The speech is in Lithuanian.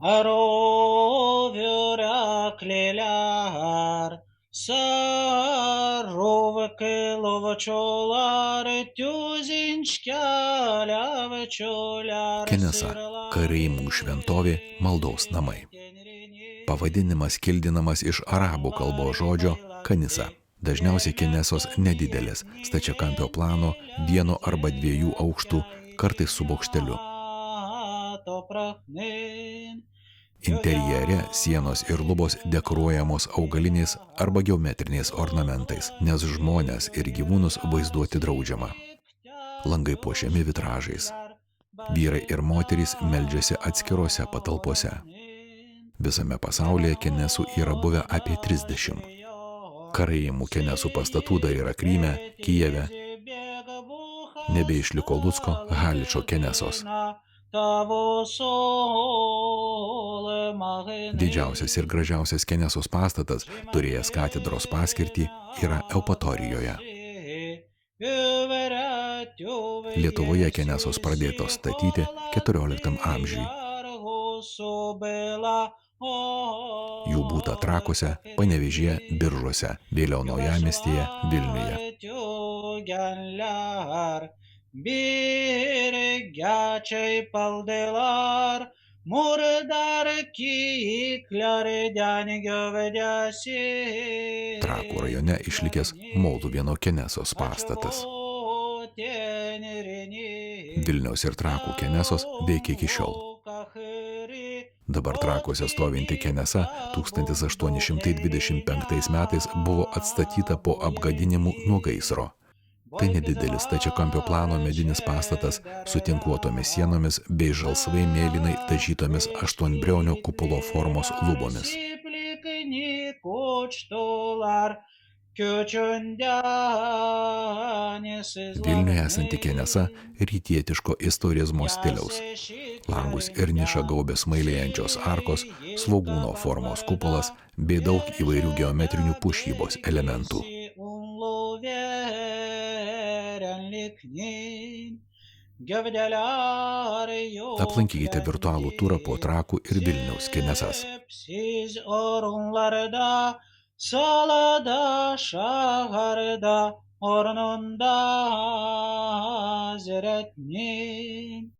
Arovürakliler, saruvkilovčolar, tūzinškeliavčolar, Kenesa – karaimų šventovė, maldos namai. Pavadinimas kildinamas iš arabų kalbos žodžio kanisa. Dažniausiai kenesos nedidelės, stačiakampio plano, 1 arba 2 aukštų, kartais su bokšteliu. Interjere sienos ir lubos dekoruojamos augaliniais arba geometriniais ornamentais, nes žmones ir gyvūnus vaizduoti draudžiama. Langai puošiami vitražais. Vyrai ir moterys meldžiasi atskirose patalpose. Visame pasaulyje kenesų yra buvę apie 30. Karaimų kenesų pastatų dar yra Kryme, Kijeve. Nebeišliko Lucko, Haličo kenesos. Didžiausias ir gražiausias kenesos pastatas, turėjęs katedros paskirtį, yra Eupatorijoje. Lietuvoje kenesos pradėtos statyti 14 amžiui. Jų būta Trakuose, Panevėžyje, Biržuose, vėliau Naujamiestyje, Vilniuje. Trakų rajone išlikęs Moluvėno kenesos pastatas. Vilniaus ir Trakų kenesos veikia iki šiol. Dabar Trakuose stovinti kenesa 1825 metais buvo atstatyta po apgadinimų nuo gaisro. Tai nedidelis stačiakampio plano medinis pastatas su tinkuotomis sienomis bei žalsvai mėlynai dažytomis 8-briaunio kupulo formos lubomis. Vilniuje esanti kenesa rytietiško istorizmo stiliaus. Langus ir nišą gaubia smailėjančios arkos, svogūno formos kupolas bei daug įvairių geometrinių puošybos elementų. Aplankykite virtualų turą po Trakų ir Vilniaus kenesas. Salada şaharda ornunda ziretnin